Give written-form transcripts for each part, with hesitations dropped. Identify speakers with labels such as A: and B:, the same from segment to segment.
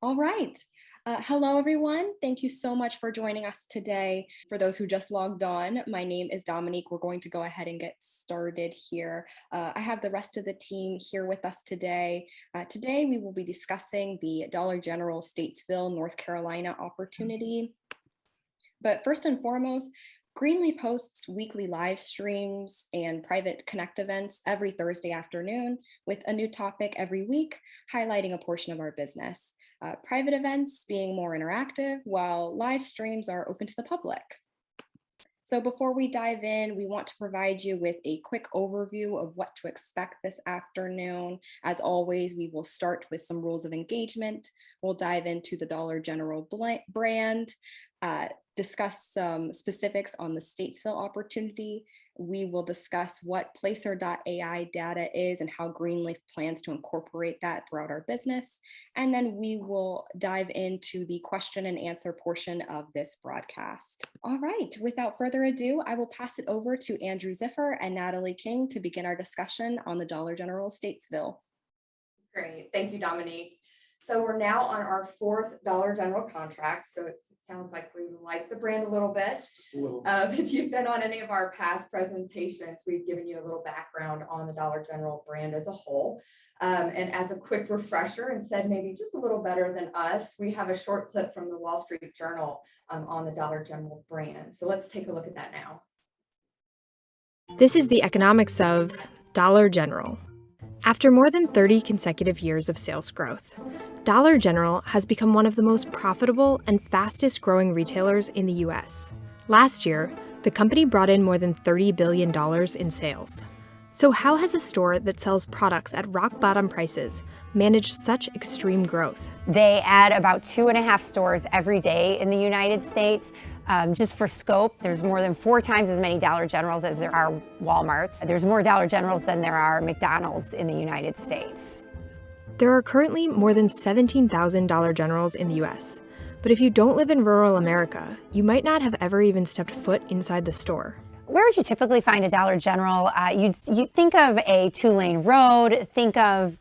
A: All right. Hello, everyone. Thank you so much for joining us today. For those who just logged on, my name is Dominique. We're going to go ahead and get started here. I have the rest of the team here with us today. Today, we will be discussing the Dollar General Statesville, North Carolina opportunity. But first and foremost, Greenleaf hosts weekly live streams and private connect events every Thursday afternoon with a new topic every week, highlighting a portion of our business. Private events being more interactive, while live streams are open to the public. So before we dive in, we want to provide you with a quick overview of what to expect this afternoon. As always, we will start with some rules of engagement. We'll dive into the Dollar General brand, discuss some specifics on the Statesville opportunity. We will discuss what Placer.ai data is and how Greenleaf plans to incorporate that throughout our business. And then we will dive into the question and answer portion of this broadcast. All right, without further ado, I will pass it over to Andrew Ziffer and Natalie King to begin our discussion on the Dollar General Statesville.
B: Great, thank you, Dominique. So we're now on our fourth Dollar General contract. So it sounds like we like the brand a little bit.
C: Just a little.
B: If you've been on any of our past presentations, we've given you a little background on the Dollar General brand as a whole. And as a quick refresher, and said maybe just a little better than us, we have a short clip from the Wall Street Journal on the Dollar General brand. So let's take a look at that now.
D: This is the economics of Dollar General. After more than 30 consecutive years of sales growth, Dollar General has become one of the most profitable and fastest growing retailers in the U.S. Last year, the company brought in more than $30 billion in sales. So how has a store that sells products at rock bottom prices managed such extreme growth?
E: They add about 2.5 stores every day in the United States. Just for scope, there's more than 4 times as many Dollar Generals as there are Walmarts. There's more Dollar Generals than there are McDonald's in the United States.
D: There are currently more than 17,000 Dollar Generals in the U.S. But if you don't live in rural America, you might not have ever even stepped foot inside the store.
E: Where would you typically find a Dollar General? You'd think of a 2-lane road, think of,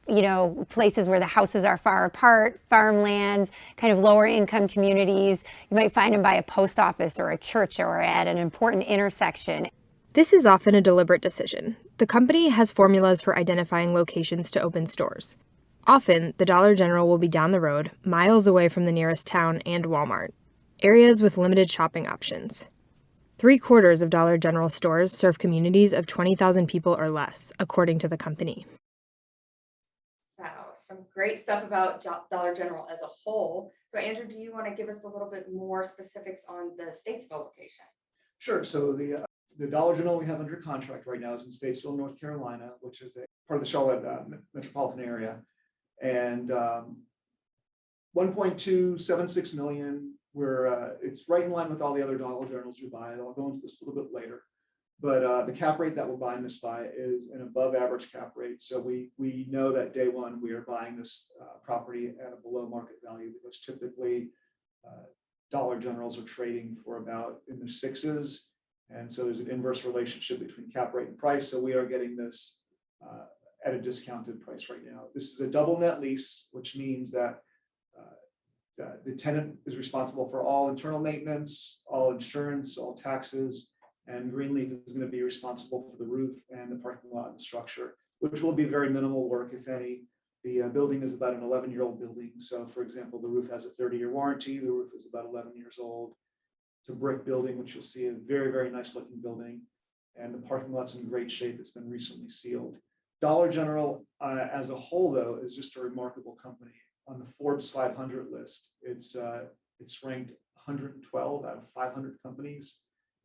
E: places where the houses are far apart, farmlands, kind of lower income communities. You might find them by a post office or a church or at an important intersection.
D: This is often a deliberate decision. The company has formulas for identifying locations to open stores. Often, the Dollar General will be down the road, miles away from the nearest town and Walmart, areas with limited shopping options. 3/4 of Dollar General stores serve communities of 20,000 people or less, according to the company.
B: So some great stuff about Dollar General as a whole. So Andrew, do you want to give us a little bit more specifics on the Statesville location?
C: Sure. So the Dollar General we have under contract right now is in Statesville, North Carolina, which is a part of the Charlotte metropolitan area, and 1.276 million. It's right in line with all the other Dollar Generals we buy. I'll go into this a little bit later, but the cap rate that we're buying this by is an above average cap rate. So we know that day one we are buying this property at a below market value, because typically Dollar Generals are trading for about in the 6s, and so there's an inverse relationship between cap rate and price. So we are getting this at a discounted price right now. This is a double net lease, which means that the tenant is responsible for all internal maintenance, all insurance, all taxes, and Greenleaf is going to be responsible for the roof and the parking lot and the structure, which will be very minimal work, if any. The building is about an 11-year-old building. So, for example, the roof has a 30-year warranty. The roof is about 11 years old. It's a brick building, which you'll see a very, very nice looking building. And the parking lot's in great shape. It's been recently sealed. Dollar General as a whole, though, is just a remarkable company. On the Forbes 500 list, it's ranked 112 out of 500 companies,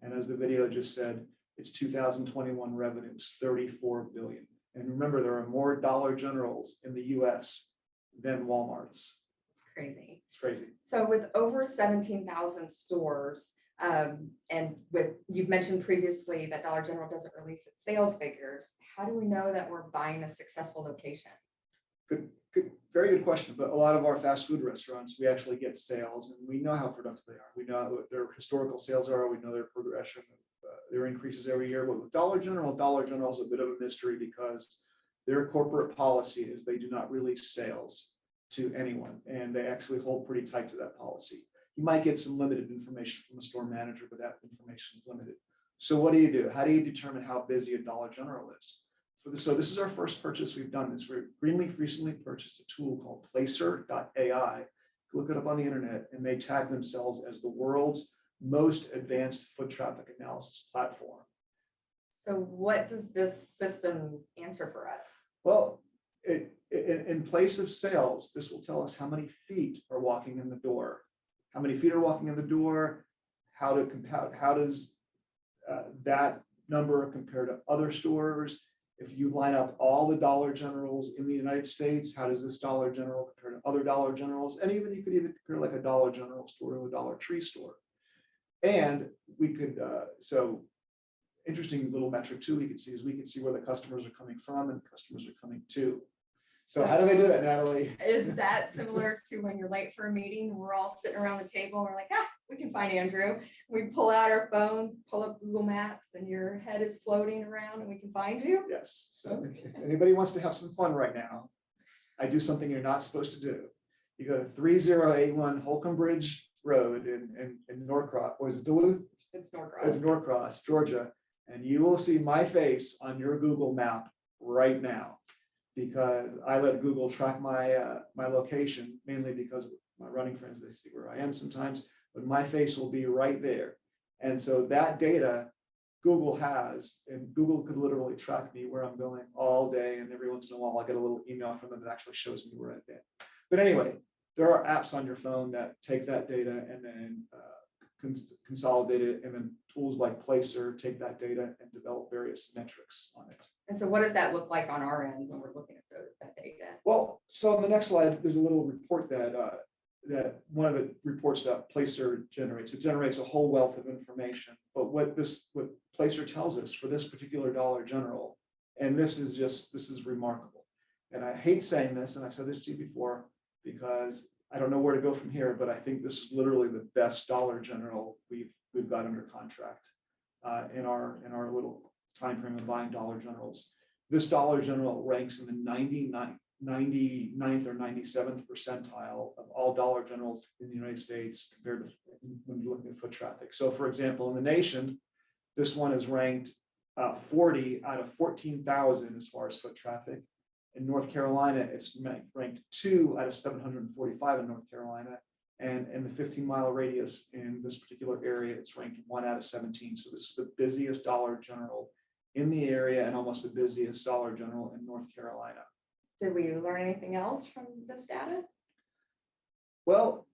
C: and as the video just said, its 2021 revenues 34 billion. And remember, there are more Dollar Generals in the U.S. than Walmarts.
B: It's crazy.
C: It's crazy.
B: So with over 17,000 stores, and you've mentioned previously that Dollar General doesn't release its sales figures. How do we know that we're buying a successful location?
C: Good, very good question. But a lot of our fast food restaurants, we actually get sales, and we know how productive they are. We know what their historical sales are. We know their progression, their increases every year. But with Dollar General is a bit of a mystery, because their corporate policy is they do not release sales. to anyone, and they actually hold pretty tight to that policy. You might get some limited information from the store manager, but that information is limited. So what do you do? How do you determine how busy a Dollar General is? So this is our first purchase we've done this. Greenleaf recently purchased a tool called Placer.ai. Look it up on the internet, and they tag themselves as the world's most advanced foot traffic analysis platform.
B: So what does this system answer for us?
C: Well, in place of sales, this will tell us how many feet are walking in the door. How many feet are walking in the door? How does that number compare to other stores? If you line up all the Dollar Generals in the United States, how does this Dollar General compare to other Dollar Generals? And even you could even compare like a Dollar General store to a Dollar Tree store. And we could, so interesting little metric too, we could see where the customers are coming from and customers are coming to. So how do they do that, Natalie?
B: Is that similar to when you're late for a meeting? We're all sitting around the table and we're like, we can find Andrew. We pull out our phones, pull up Google Maps, and your head is floating around and we can find you?
C: Yes. So if anybody wants to have some fun right now, I do something you're not supposed to do. You go to 3081 Holcomb Bridge Road in Norcross, or is it Duluth?
B: It's Norcross.
C: It's Norcross, Georgia, and you will see my face on your Google map right now, because I let Google track my my location, mainly because my running friends, they see where I am sometimes, but my face will be right there. And so that data Google has, and Google could literally track me where I'm going all day, and every once in a while I'll get a little email from them that actually shows me where I've been. But anyway, there are apps on your phone that take that data and then consolidate it, and then tools like Placer take that data and develop various metrics on it.
B: And so what does that look like on our end when we're looking at that data?
C: Well, so on the next slide, there's a little report that that one of the reports that Placer generates. It generates a whole wealth of information. But what Placer tells us for this particular Dollar General, and this is remarkable. And I hate saying this, and I've said this to you before, because I don't know where to go from here, but I think this is literally the best Dollar General we've got under contract in our little time frame of buying Dollar Generals. This Dollar General ranks in the 99th or 97th percentile of all Dollar Generals in the United States compared to when you're looking at foot traffic. So for example, in the nation, this one is ranked 40 out of 14,000 as far as foot traffic. In North Carolina, it's ranked 2 out of 745 in North Carolina. And in the 15-mile radius in this particular area, it's ranked 1 out of 17. So this is the busiest Dollar General in the area and almost the busiest Dollar General in North Carolina.
B: Did we learn anything else from this data?
C: Well,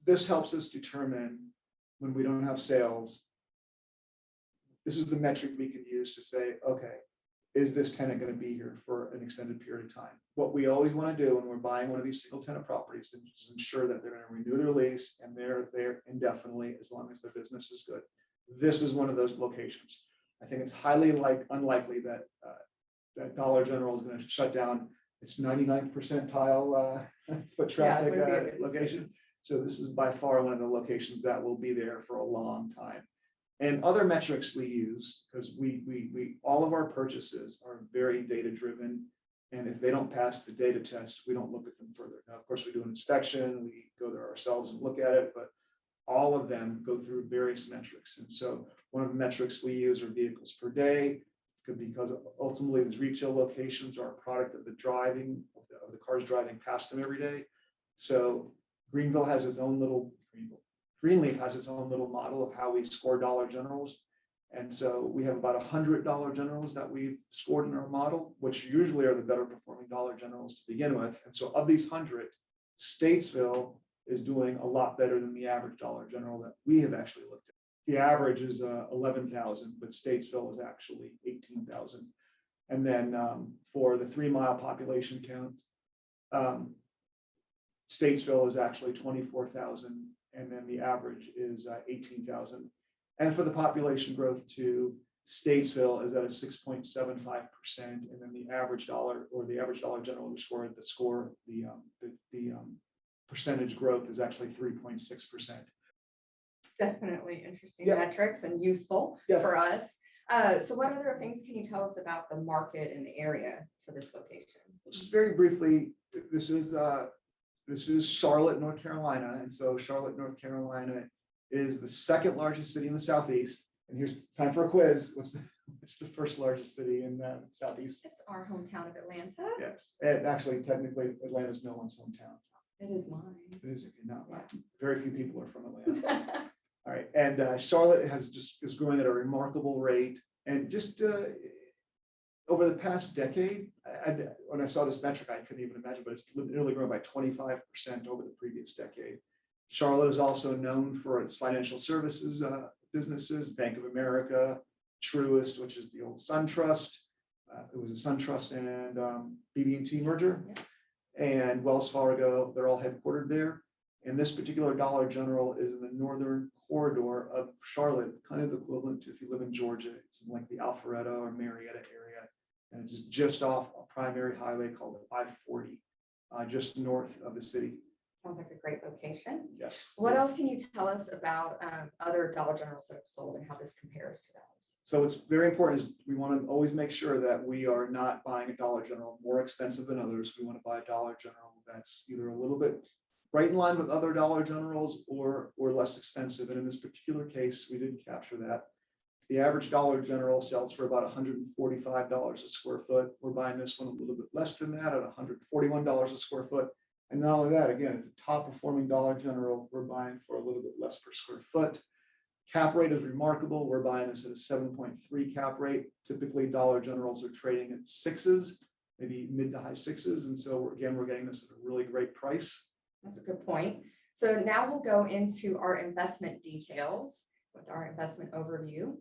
C: this helps us determine when we don't have sales. This is the metric we can use to say, okay, is this tenant going to be here for an extended period of time? What we always want to do when we're buying one of these single tenant properties is ensure that they're going to renew their lease and they're there indefinitely as long as their business is good. This is one of those locations. I think it's highly unlikely that that Dollar General is going to shut down its 99th percentile foot traffic location. So this is by far one of the locations that will be there for a long time. And other metrics we use, because we all of our purchases are very data driven, and if they don't pass the data test, we don't look at them further. Now, of course, we do an inspection, we go there ourselves and look at it, but all of them go through various metrics. And so one of the metrics we use are vehicles per day, because ultimately these retail locations are a product of the driving of the cars driving past them every day. So Greenleaf has its own little model of how we score Dollar Generals. And so we have about 100 Dollar Generals that we've scored in our model, which usually are the better performing Dollar Generals to begin with. And so of these 100, Statesville is doing a lot better than the average Dollar General that we have actually looked at. The average is 11,000, but Statesville is actually 18,000. And then for the 3-mile population count, Statesville is actually 24,000, and then the average is 18,000. And for the population growth too, Statesville is at a 6.75%, and then the average Dollar General we scored the percentage growth is actually 3.6%.
B: Definitely interesting
C: Yeah.
B: metrics and useful
C: Yeah.
B: for us. So what other things can you tell us about the market in the area for this location?
C: Just very briefly, this is Charlotte, North Carolina. And so Charlotte, North Carolina is the second largest city in the Southeast. And here's time for a quiz. What's the first largest city in the Southeast?
B: It's our hometown of Atlanta.
C: Yes. And actually, technically, Atlanta is no one's hometown.
B: It is mine.
C: It is, no,
B: Yeah.
C: very few people are from Atlanta. All right. And Charlotte is growing at a remarkable rate. And just over the past decade, when I saw this metric, I couldn't even imagine, but it's nearly grown by 25% over the previous decade. Charlotte is also known for its financial services businesses, Bank of America, Truist, which is the old SunTrust. It was a SunTrust and BB&T merger.
B: Yeah.
C: And Wells Fargo, they're all headquartered there. And this particular Dollar General is in the northern corridor of Charlotte, kind of equivalent to if you live in Georgia. It's in like the Alpharetta or Marietta area. And it's just off a primary highway called I-40, just north of the city.
B: Sounds like a great location.
C: Yes.
B: What else can you tell us about other Dollar Generals that have sold and how this compares to those?
C: So it's very important is we want to always make sure that we are not buying a Dollar General more expensive than others. We want to buy a Dollar General that's either a little bit right in line with other Dollar Generals or less expensive. And in this particular case, we didn't capture that. The average Dollar General sells for about $145 a square foot. We're buying this one a little bit less than that at $141 a square foot. And not only that, again, it's a top performing Dollar General. We're buying for a little bit less per square foot. Cap rate is remarkable. We're buying this at a 7.3 cap rate. Typically, Dollar Generals are trading at 6s, maybe mid to high 6s. And so we're getting this at a really great price.
B: That's a good point. So now we'll go into our investment details with our investment overview.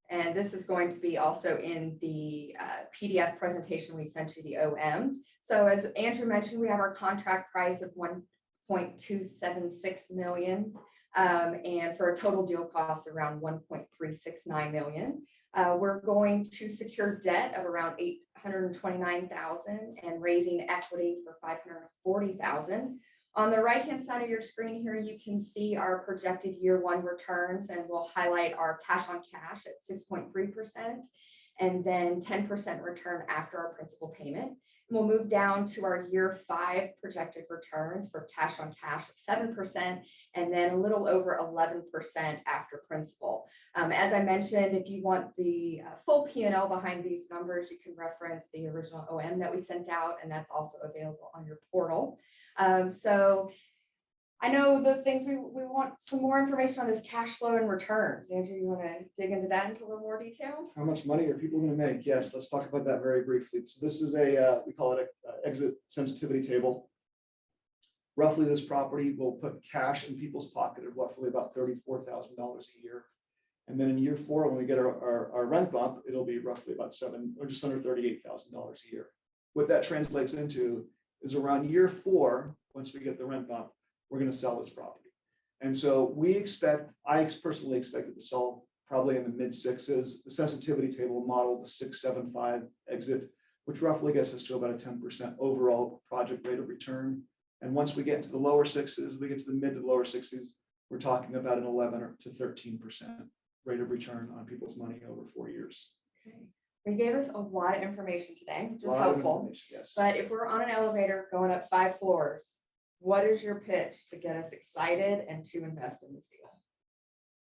B: And this is going to be also in the PDF presentation we sent you, the OM. So as Andrew mentioned, we have our contract price of $1.276 million. And for a total deal cost around $1.369 million. We're going to secure debt of around $829,000 and raising equity for $540,000. On the right-hand side of your screen here, you can see our projected year one returns, and we'll highlight our cash on cash at 6.3% and then 10% return after our principal payment. And we'll move down to our year 5 projected returns for cash on cash at 7% and then a little over 11% after principal. As I mentioned, if you want the full P&L behind these numbers, you can reference the original OM that we sent out, and that's also available on your portal. So I know the things we want some more information on is cash flow and returns. Andrew, you want to dig into that into a little more detail?
C: How much money are people going to make? Yes, let's talk about that very briefly. So this is we call it an exit sensitivity table. Roughly, this property will put cash in people's pocket of roughly about $34,000 a year. And then in year 4, when we get our rent bump, it'll be roughly about just under $38,000 a year. What that translates into is around year 4, once we get the rent bump, we're going to sell this property. And so I personally expect it to sell probably in the mid 6s. The sensitivity table modeled the 6.75 exit, which roughly gets us to about a 10% overall project rate of return. And once we get into the lower 6s, we get to the mid to lower 6s, we're talking about an 11 to 13% rate of return on people's money over 4 years.
B: Okay. You gave us a lot of information today, which is helpful.
C: Yes.
B: But if we're on an elevator going up 5 floors, what is your pitch to get us excited and to invest in this deal?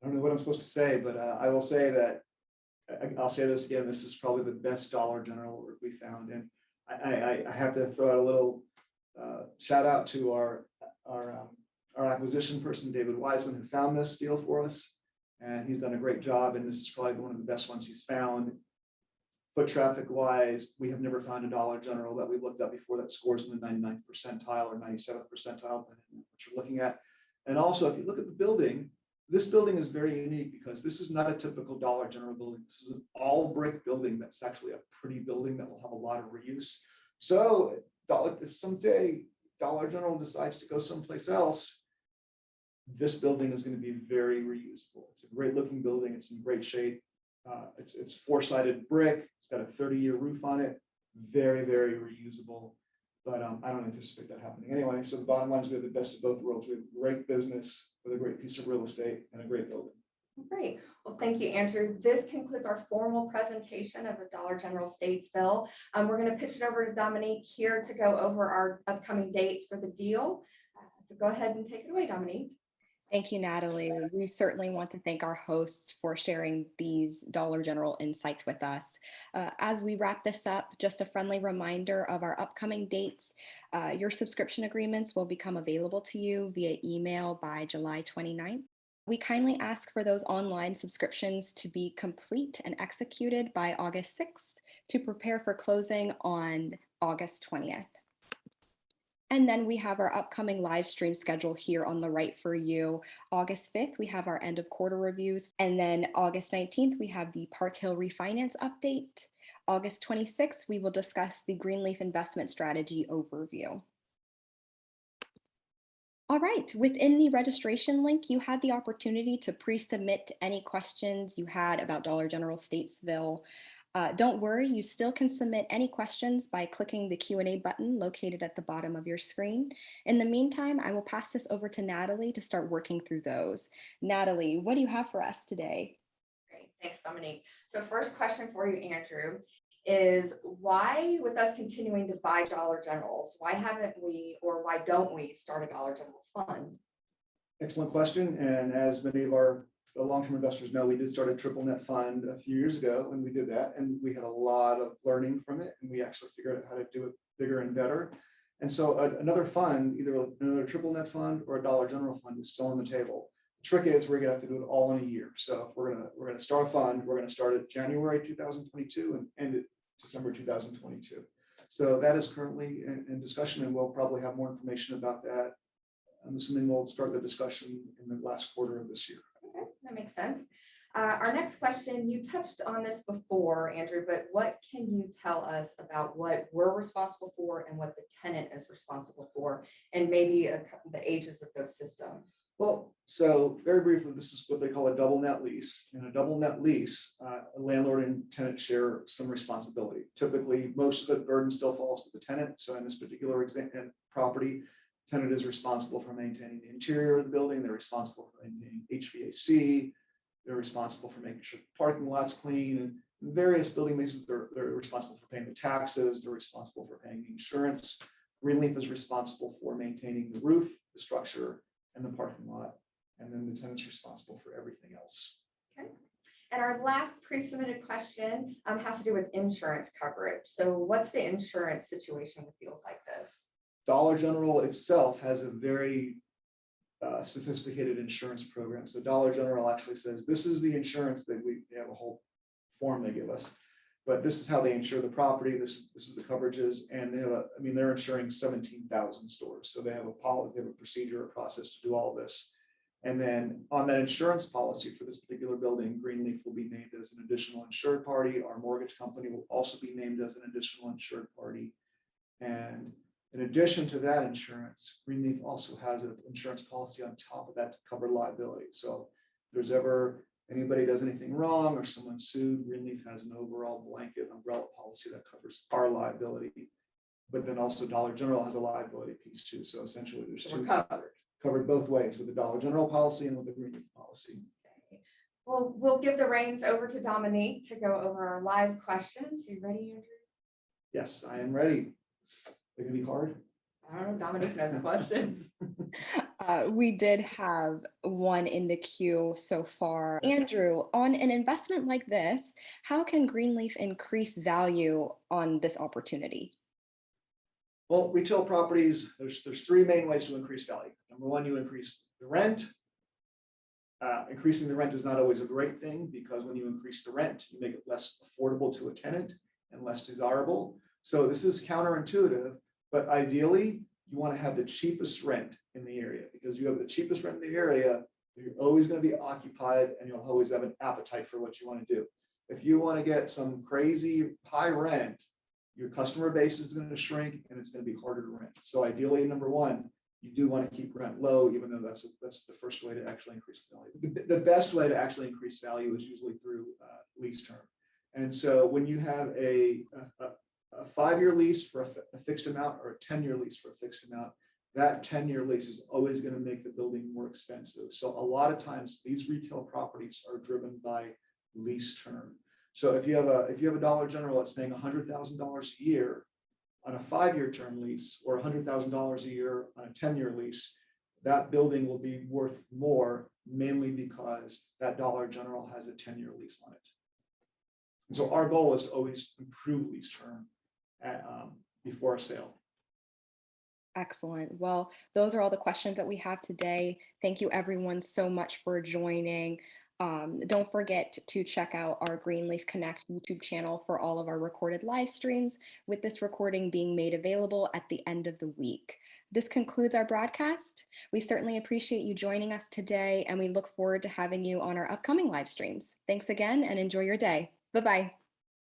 C: I don't know what I'm supposed to say, but I will say that I'll say this again. This is probably the best Dollar General we found, and I have to throw out a little shout out to our acquisition person, David Wiseman, who found this deal for us, and he's done a great job. And this is probably one of the best ones he's found. Foot traffic wise, we have never found a Dollar General that we've looked at before that scores in the 99th percentile or 97th percentile, what you're looking at. And also, if you look at the building, this building is very unique because this is not a typical Dollar General building. This is an all brick building that's actually a pretty building that will have a lot of reuse. So if someday Dollar General decides to go someplace else, this building is going to be very reusable. It's a great looking building. It's in great shape. It's 4-sided brick. It's got a 30-year roof on it. Very, very reusable. But I don't anticipate that happening anyway. So the bottom line is we have the best of both worlds. We have great business with a great piece of real estate and a great building.
B: Great. Well, thank you, Andrew. This concludes our formal presentation of the Dollar General Statesville. We're going to pitch it over to Dominique here to go over our upcoming dates for the deal. So go ahead and take it away, Dominique.
A: Thank you, Natalie. We certainly want to thank our hosts for sharing these Dollar General insights with us. As we wrap this up, just a friendly reminder of our upcoming dates. Your subscription agreements will become available to you via email by July 29th. We kindly ask for those online subscriptions to be complete and executed by August 6th to prepare for closing on August 20th. And then we have our upcoming live stream schedule here on the right for you. August 5th, we have our end of quarter reviews. And then August 19th, we have the Park Hill refinance update. August 26th, we will discuss the Greenleaf investment strategy overview. All right, within the registration link, you had the opportunity to pre-submit any questions you had about Dollar General Statesville. Don't worry, you still can submit any questions by clicking the Q&A button located at the bottom of your screen. In the meantime, I will pass this over to Natalie to start working through those. Natalie, what do you have for us today?
B: Great, thanks, Dominique. So first question for you, Andrew, is why, with us continuing to buy Dollar Generals, why haven't we, or why don't we start a Dollar General fund?
C: Excellent question. And as many of our long-term investors know, we did start a triple net fund a few years ago, and we did that, and we had a lot of learning from it, and we actually figured out how to do it bigger and better. And so another fund, either another triple net fund or a Dollar General fund, is still on the table. The trick is we're gonna have to do it all in a year. So if we're gonna start a fund, we're gonna start it January 2022 and end it December 2022. So that is currently in discussion, and we'll probably have more information about that. I'm assuming we'll start the discussion in the last quarter of this year.
B: Okay, that makes sense. Our next question, you touched on this before, Andrew, but what can you tell us about what we're responsible for and what the tenant is responsible for, and maybe the ages of those systems?
C: Well, so very briefly, this is what they call a double net lease. In a double net lease, a landlord and tenant share some responsibility. Typically, most of the burden still falls to the tenant. So in this particular property, tenant is responsible for maintaining the interior of the building. They're responsible for maintaining HVAC. They're responsible for making sure the parking lot's clean, and various building leases. They're responsible for paying the taxes. They're responsible for paying the insurance. Greenleaf is responsible for maintaining the roof, the structure, and the parking lot. And then the tenant's responsible for everything else.
B: Okay. And our last pre-submitted question has to do with insurance coverage. So what's the insurance situation with deals like this?
C: Dollar General itself has a very sophisticated insurance program. So Dollar General actually says, this is the insurance that they have a whole form they give us, but this is how they insure the property. This is the coverages, and they have they're insuring 17,000 stores. So they have a policy, they have a procedure, a process to do all of this. And then on that insurance policy for this particular building, Greenleaf will be named as an additional insured party. Our mortgage company will also be named as an additional insured party. And in addition to that insurance, Greenleaf also has an insurance policy on top of that to cover liability. So if there's ever anybody does anything wrong or someone sued, Greenleaf has an overall blanket umbrella policy that covers our liability. But then also Dollar General has a liability piece too. So essentially there's two covered both ways, with the Dollar General policy and with the Greenleaf policy.
B: Okay. Well, we'll give the reins over to Dominique to go over our live questions. You ready, Andrew?
C: Yes, I am ready. They're gonna be hard.
B: I don't know, Dominique knows the questions.
A: We did have one in the queue so far. Andrew, on an investment like this, how can Greenleaf increase value on this opportunity?
C: Well, retail properties, there's three main ways to increase value. Number one, you increase the rent. Increasing the rent is not always a great thing, because when you increase the rent, you make it less affordable to a tenant and less desirable. So this is counterintuitive, but ideally you want to have the cheapest rent in the area, because you have the cheapest rent in the area, you're always going to be occupied and you'll always have an appetite for what you want to do. If you want to get some crazy high rent, your customer base is going to shrink and it's going to be harder to rent. So ideally, number one, you do want to keep rent low, even though that's the first way to actually increase the value. The best way to actually increase value is usually through lease term. And so when you have a 5-year lease for a fixed amount or a 10-year lease for a fixed amount, that 10-year lease is always going to make the building more expensive. So a lot of times these retail properties are driven by lease term. So if you have a Dollar General that's paying $100,000 a year on a 5-year term lease, or $100,000 a year on a 10-year lease, that building will be worth more, mainly because that Dollar General has a 10-year lease on it. And so our goal is to always improve lease term before a sale.
A: Excellent. Well, those are all the questions that we have today. Thank you everyone so much for joining. Don't forget to check out our Greenleaf Connect YouTube channel for all of our recorded live streams, with this recording being made available at the end of the week. This concludes our broadcast. We certainly appreciate you joining us today, and we look forward to having you on our upcoming live streams. Thanks again and enjoy your day. Bye-bye.